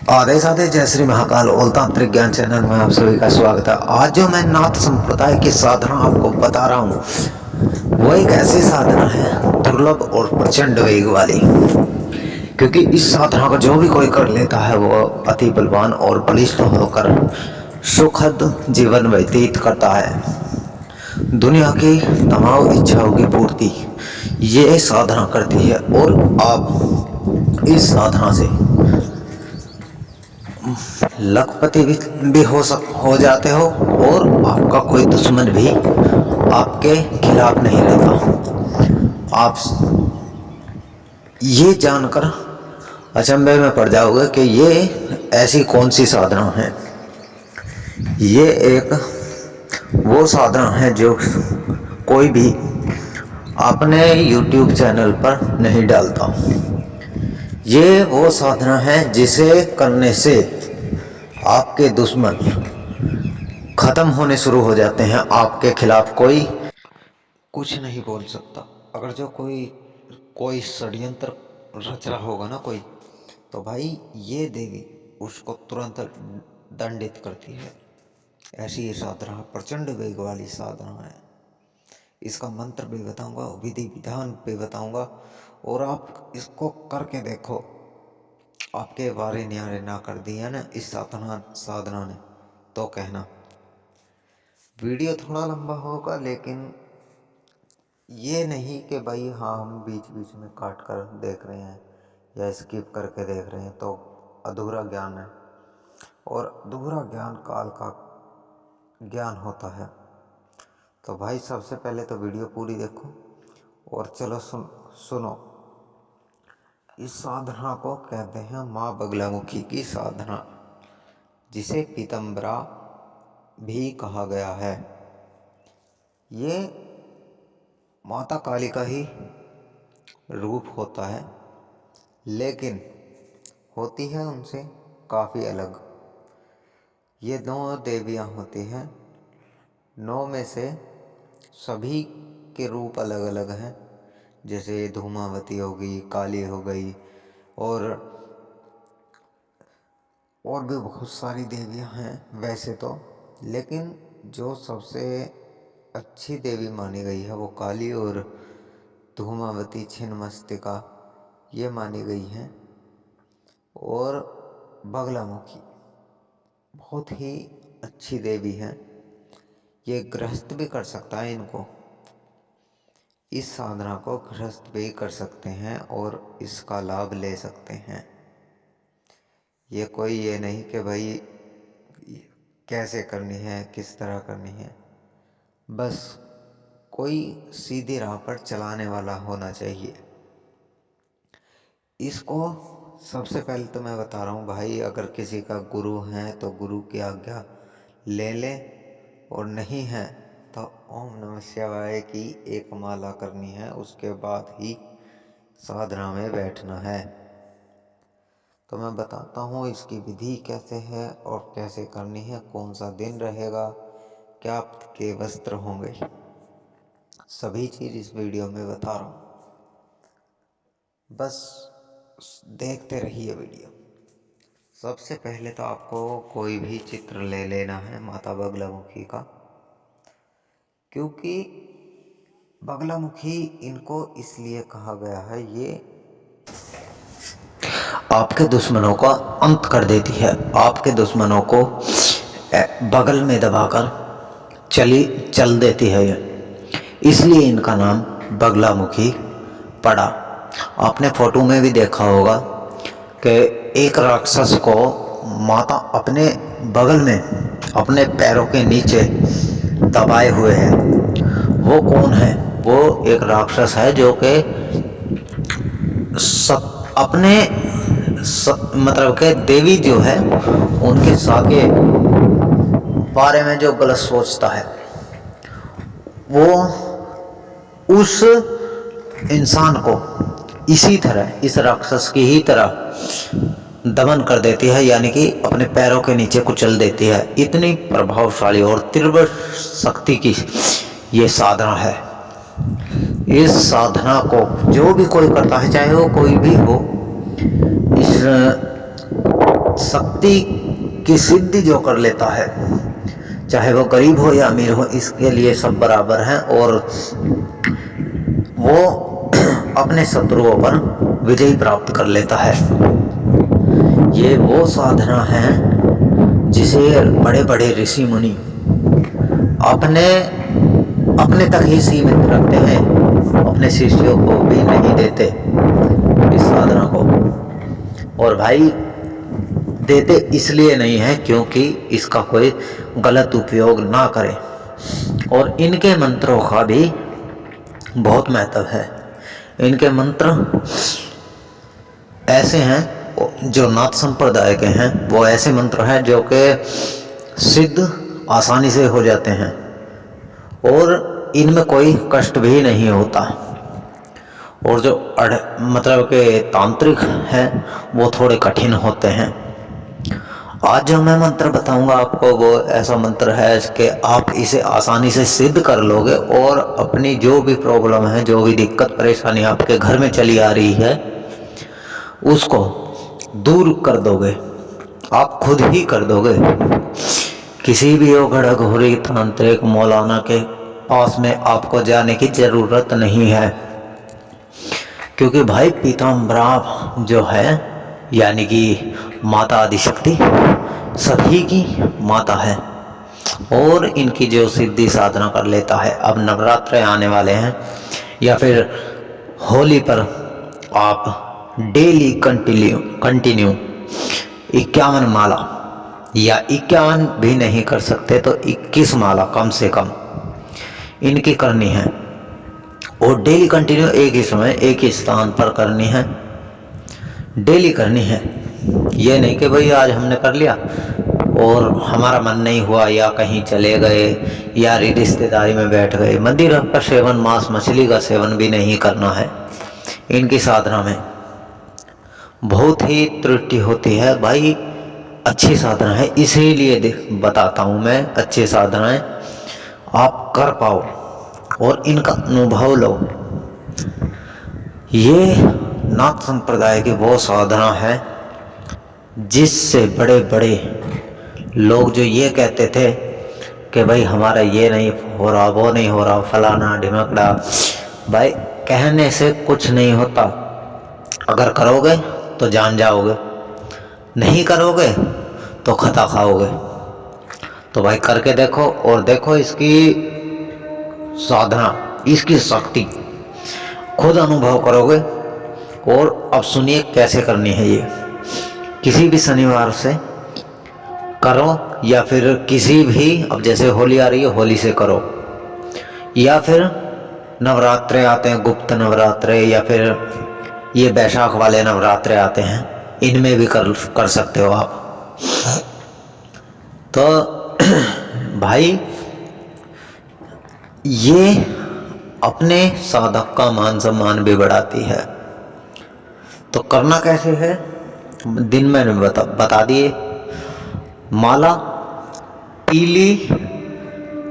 आधे साधे जय श्री महाकाल ओलतांत्रिक ज्ञान चैनल में आप सभी का स्वागत है। आज जो मैं नाथ संप्रदाय की साधना आपको बता रहा हूँ वो एक ऐसी साधना है दुर्लभ और प्रचंड वेग वाली, क्योंकि इस साधना को जो भी कोई कर लेता है वो अति बलवान और बलिष्ठ होकर सुखद जीवन व्यतीत करता है। दुनिया की तमाम इच्छाओं की पूर्ति ये साधना करती है और आप इस साधना से लखपति भी हो जाते हो और आपका कोई दुश्मन भी आपके खिलाफ नहीं रहता। आप ये जानकर अचंभे में पड़ जाओगे कि ये ऐसी कौन सी साधना है। ये एक वो साधना है जो कोई भी अपने YouTube चैनल पर नहीं डालता। ये वो साधना है जिसे करने से आपके दुश्मन खत्म होने शुरू हो जाते हैं। आपके खिलाफ कोई कुछ नहीं बोल सकता। अगर जो कोई षड्यंत्र रच रहा होगा ना कोई, तो भाई ये देवी उसको तुरंत दंडित करती है। ऐसी ये साधना प्रचंड वेग वाली साधना है। इसका मंत्र भी बताऊंगा, विधि विधान भी बताऊंगा और आप इसको करके देखो। आपके वारे न्यारे ना कर दिया ना इस साधना ने तो कहना। वीडियो थोड़ा लंबा होगा, लेकिन ये नहीं कि भाई हाँ हम बीच बीच में काट कर देख रहे हैं या स्किप करके देख रहे हैं तो अधूरा ज्ञान है। और अधूरा ज्ञान काल का ज्ञान होता है। तो भाई सबसे पहले तो वीडियो पूरी देखो और चलो सुनो। इस साधना को कहते हैं माँ बगलामुखी की साधना, जिसे पीतम्बरा भी कहा गया है। ये माता काली का ही रूप होता है, लेकिन होती है उनसे काफ़ी अलग। ये 9 देवियाँ होती हैं। 9 में से सभी के रूप अलग अलग हैं। जैसे धूमावती हो गई, काली हो गई और भी बहुत सारी देवियां हैं वैसे तो, लेकिन जो सबसे अच्छी देवी मानी गई है वो काली और धूमावती छिन्नमस्तिका ये मानी गई हैं। और बगलामुखी बहुत ही अच्छी देवी हैं। ये गृहस्थ भी कर सकता है इनको। इस साधना को गृहस्थ भी कर सकते हैं और इसका लाभ ले सकते हैं। ये नहीं कि भाई कैसे करनी है, किस तरह करनी है। बस कोई सीधी राह पर चलाने वाला होना चाहिए। इसको सबसे पहले तो मैं बता रहा हूँ भाई, अगर किसी का गुरु है तो गुरु की आज्ञा ले ले, और नहीं है तो ओम नमः शिवाय की एक माला करनी है, उसके बाद ही साधना में बैठना है। तो मैं बताता हूँ इसकी विधि कैसे है और कैसे करनी है, कौन सा दिन रहेगा, क्या के वस्त्र होंगे, सभी चीज़ इस वीडियो में बता रहा हूँ। बस देखते रहिए वीडियो। सबसे पहले तो आपको कोई भी चित्र ले लेना है माता बगलामुखी का, क्योंकि बगलामुखी इनको इसलिए कहा गया है, ये आपके दुश्मनों का अंत कर देती है। आपके दुश्मनों को बगल में दबाकर चल देती है, इसलिए इनका नाम बगलामुखी पड़ा। आपने फोटो में भी देखा होगा कि एक राक्षस को माता अपने बगल में अपने पैरों के नीचे दबाए हुए है। वो कौन है? वो एक राक्षस है जो कि मतलब के देवी जो है उनके साके बारे में जो गलत सोचता है, वो उस इंसान को इसी तरह, इस राक्षस की ही तरह दमन कर देती है, यानी कि अपने पैरों के नीचे कुचल देती है। इतनी प्रभावशाली और तीव्र शक्ति की ये साधना है। इस साधना को जो भी कोई करता है, चाहे वो कोई भी हो, इस शक्ति की सिद्धि जो कर लेता है, चाहे वो गरीब हो या अमीर हो, इसके लिए सब बराबर हैं, और वो अपने शत्रुओं पर विजय प्राप्त कर लेता है। ये वो साधना है जिसे बड़े बड़े ऋषि मुनि अपने तक ही सीमित रखते हैं, अपने शिष्यों को भी नहीं देते इस साधना को। और भाई देते इसलिए नहीं है क्योंकि इसका कोई गलत उपयोग ना करे, और इनके मंत्रों का भी बहुत महत्व है। इनके मंत्र ऐसे हैं जो नाथ संप्रदाय के हैं, वो ऐसे मंत्र हैं जो कि सिद्ध आसानी से हो जाते हैं और इनमें कोई कष्ट भी नहीं होता। और जो मतलब के तांत्रिक हैं वो थोड़े कठिन होते हैं। आज जो मैं मंत्र बताऊंगा आपको वो ऐसा मंत्र है कि आप इसे आसानी से सिद्ध कर लोगे और अपनी जो भी प्रॉब्लम है, जो भी दिक्कत परेशानी आपके घर में चली आ रही है, उसको दूर कर दोगे, आप खुद ही कर दोगे। किसी भी ओघड़ घोरी तांत्रिक मौलाना के पास में आपको जाने की जरूरत नहीं है, क्योंकि भाई पीताम्बरा जो है यानी कि माता आदिशक्ति सभी की माता है, और इनकी जो सिद्धि साधना कर लेता है। अब नवरात्र आने वाले हैं या फिर होली पर आप डेली कंटिन्यू 51 माला, या 51 भी नहीं कर सकते तो 21 माला कम से कम इनकी करनी है, और डेली कंटिन्यू एक ही समय एक ही स्थान पर करनी है, डेली करनी है। ये नहीं कि भाई आज हमने कर लिया और हमारा मन नहीं हुआ या कहीं चले गए या रिश्तेदारी में बैठ गए। मंदिर का सेवन, मांस मछली का सेवन भी नहीं करना है। इनकी साधना में बहुत ही त्रुटि होती है भाई। अच्छी साधना है, इसीलिए बताता हूँ मैं, अच्छी साधनाएं आप कर पाओ और इनका अनुभव लो। ये नाथ संप्रदाय की वो साधना है जिससे बड़े बड़े लोग जो ये कहते थे कि भाई हमारा ये नहीं हो रहा, वो नहीं हो रहा, फलाना ढिमकड़ा, भाई कहने से कुछ नहीं होता। अगर करोगे तो जान जाओगे, नहीं करोगे तो खता खाओगे। तो भाई करके देखो और देखो इसकी साधना, इसकी शक्ति खुद अनुभव करोगे। और अब सुनिए कैसे करनी है ये। किसी भी शनिवार से करो या फिर किसी भी, अब जैसे होली आ रही है होली से करो, या फिर नवरात्रे आते हैं, गुप्त नवरात्रे, या फिर ये बैसाख वाले नवरात्रे आते हैं, इनमें भी कर सकते हो आप। तो भाई ये अपने साधक का मान सम्मान भी बढ़ाती है। तो करना कैसे है, दिन मैंने बता दिए। माला पीली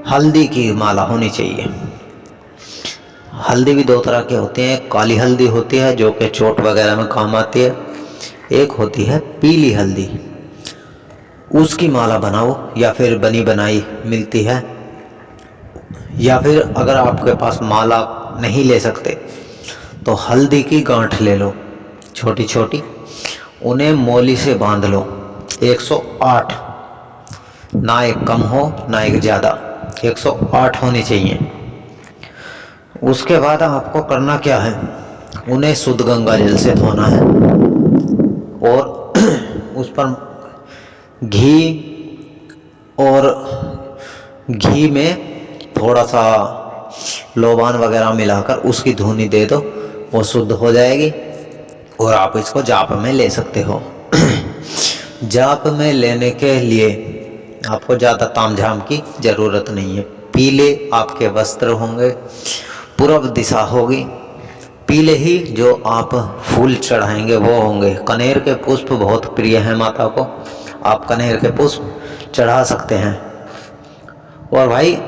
हल्दी की माला होनी चाहिए। हल्दी भी दो तरह के होते हैं, काली हल्दी होती है जो कि चोट वगैरह में काम आती है, एक होती है पीली हल्दी, उसकी माला बनाओ, या फिर बनी बनाई मिलती है, या फिर अगर आपके पास माला नहीं ले सकते तो हल्दी की गांठ ले लो छोटी छोटी, उन्हें मोली से बांध लो। 108, ना एक कम हो ना एक ज़्यादा, 108 होनी चाहिए। उसके बाद आपको करना क्या है, उन्हें शुद्ध गंगा जल से धोना है और उस पर घी में थोड़ा सा लोबान वगैरह मिलाकर उसकी धुनी दे दो, वो शुद्ध हो जाएगी। और आप इसको जाप में ले सकते हो। जाप में लेने के लिए आपको ज़्यादा तामझाम की ज़रूरत नहीं है। पीले आपके वस्त्र होंगे, पूर्व दिशा होगी, पीले ही जो आप फूल चढ़ाएंगे वो होंगे। कनेर के पुष्प बहुत प्रिय हैं माता को, आप कनेर के पुष्प चढ़ा सकते हैं। और भाई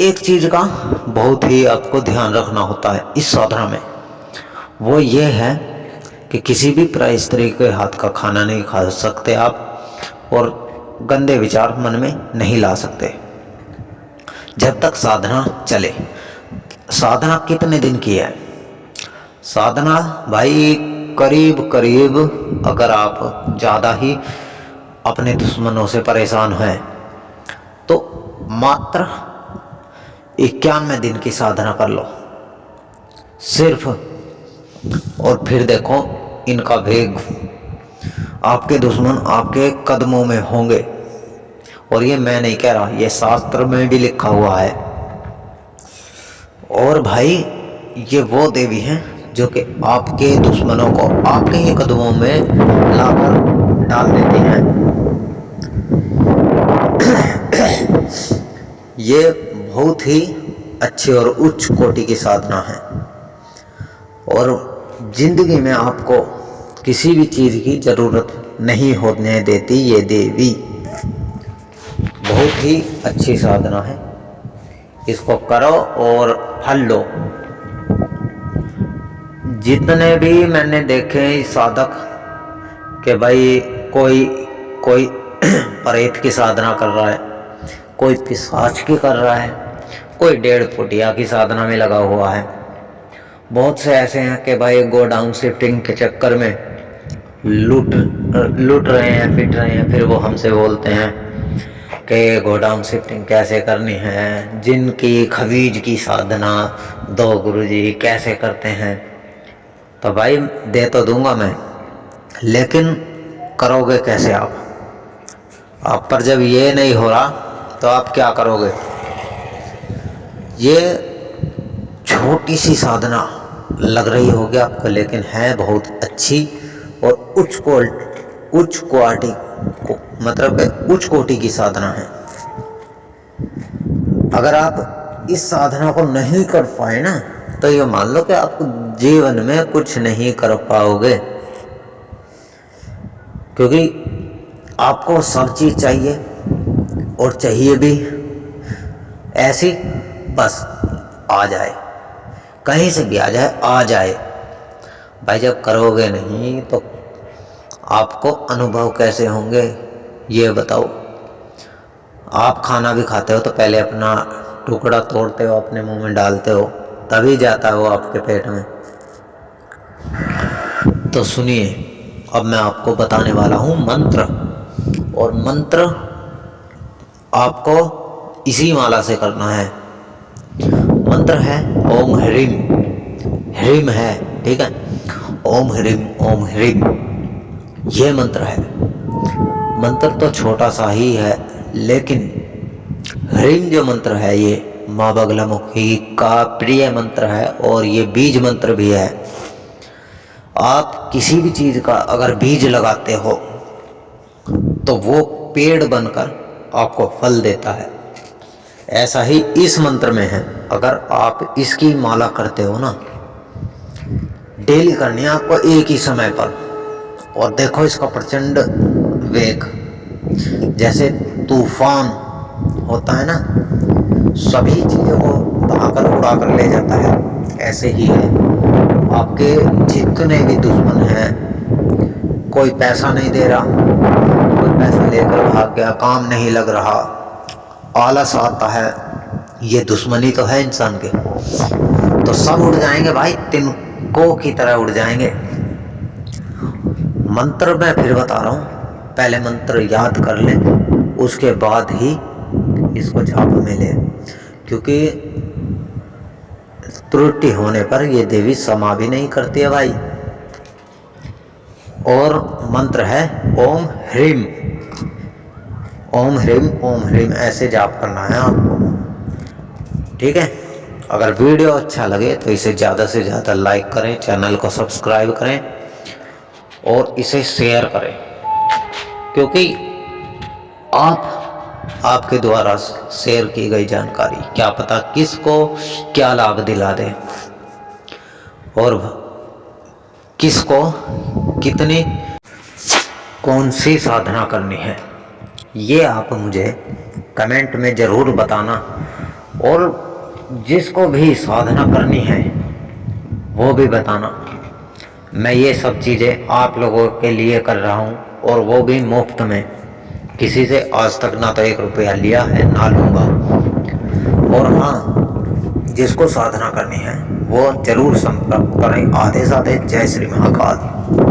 एक चीज़ का बहुत ही आपको ध्यान रखना होता है इस साधना में, वो ये है कि किसी भी स्त्री के हाथ का खाना नहीं खा सकते आप, और गंदे विचार मन में नहीं ला सकते जब तक साधना चले। साधना कितने दिन की है? साधना भाई करीब करीब, अगर आप ज़्यादा ही अपने दुश्मनों से परेशान हैं तो मात्र 91 दिन की साधना कर लो सिर्फ, और फिर देखो इनका वेग, आपके दुश्मन आपके कदमों में होंगे। और ये मैं नहीं कह रहा, ये शास्त्र में भी लिखा हुआ है। और भाई ये वो देवी हैं जो कि आपके दुश्मनों को आपके ही कदमों में लाकर डाल देती हैं। ये बहुत ही अच्छी और उच्च कोटि की साधना है, और जिंदगी में आपको किसी भी चीज़ की ज़रूरत नहीं होने देती ये देवी। बहुत ही अच्छी साधना है, इसको करो और फल लो। जितने भी मैंने देखे साधक कि भाई कोई प्रेत की साधना कर रहा है, कोई पिशाच की कर रहा है, कोई 1.5 फुटिया की साधना में लगा हुआ है। बहुत से ऐसे हैं कि भाई गोडाउन शिफ्टिंग के चक्कर में लूट रहे हैं, पिट रहे हैं। फिर वो हमसे बोलते हैं कि गोडाउन शिफ्टिंग कैसे करनी है, जिनकी खबीज की साधना दो गुरुजी कैसे करते हैं। तो भाई दे तो दूंगा मैं, लेकिन करोगे कैसे आप पर जब ये नहीं हो रहा तो आप क्या करोगे? ये छोटी सी साधना लग रही होगी आपको, लेकिन है बहुत अच्छी और उच्च क्वालिटी को, मतलब उच्च कोटि की साधना है। अगर आप इस साधना को नहीं कर पाए ना, तो ये मान लो कि आप जीवन में कुछ नहीं कर पाओगे, क्योंकि आपको सब चीज़ चाहिए, और चाहिए भी ऐसी बस आ जाए, कहीं से भी आ जाए। भाई जब करोगे नहीं तो आपको अनुभव कैसे होंगे ये बताओ। आप खाना भी खाते हो तो पहले अपना टुकड़ा तोड़ते हो, अपने मुंह में डालते हो, तभी जाता है वो आपके पेट में। तो सुनिए, अब मैं आपको बताने वाला हूँ मंत्र, और मंत्र आपको इसी माला से करना है। मंत्र है ओम ह्रीम, ह्रीम है, ठीक है, ओम ह्रीम ये मंत्र है। मंत्र तो छोटा सा ही है, लेकिन ह्रीम जो मंत्र है ये माँ बगलामुखी का प्रिय मंत्र है, और ये बीज मंत्र भी है। आप किसी भी चीज़ का अगर बीज लगाते हो तो वो पेड़ बनकर आपको फल देता है। ऐसा ही इस मंत्र में है। अगर आप इसकी माला करते हो ना, डेली करनी है आपको एक ही समय पर, और देखो इसका प्रचंड वेग, जैसे तूफान होता है ना, सभी चीज़ों को बहाकर उड़ाकर ले जाता है, ऐसे ही है। आपके जितने भी दुश्मन हैं, कोई पैसा नहीं दे रहा, कोई पैसा लेकर भाग गया, काम नहीं लग रहा, आलस आता है, ये दुश्मनी तो है इंसान के, तो सब उड़ जाएंगे भाई, तिनकों की तरह उड़ जाएंगे। मंत्र मैं फिर बता रहा हूँ, पहले मंत्र याद कर लें, उसके बाद ही इसको जाप में ले, क्योंकि त्रुटि होने पर ये देवी क्षमा भी नहीं करती है भाई। और मंत्र है ओम ह्रीम, ओम ह्रीम ऐसे जाप करना है आपको, ठीक है। अगर वीडियो अच्छा लगे तो इसे ज़्यादा से ज़्यादा लाइक करें, चैनल को सब्सक्राइब करें और इसे शेयर करें, क्योंकि आपके द्वारा शेयर की गई जानकारी क्या पता किसको क्या लाभ दिला दे, और किसको कितनी कौन सी साधना करनी है, ये आप मुझे कमेंट में ज़रूर बताना। और जिसको भी साधना करनी है वो भी बताना। मैं ये सब चीज़ें आप लोगों के लिए कर रहा हूँ, और वो भी मुफ्त में। किसी से आज तक ना तो 1 रुपया लिया है, ना लूँगा। और हाँ, जिसको साधना करनी है वो जरूर संपर्क करें। आधे से आधे। जय श्री महाकाल।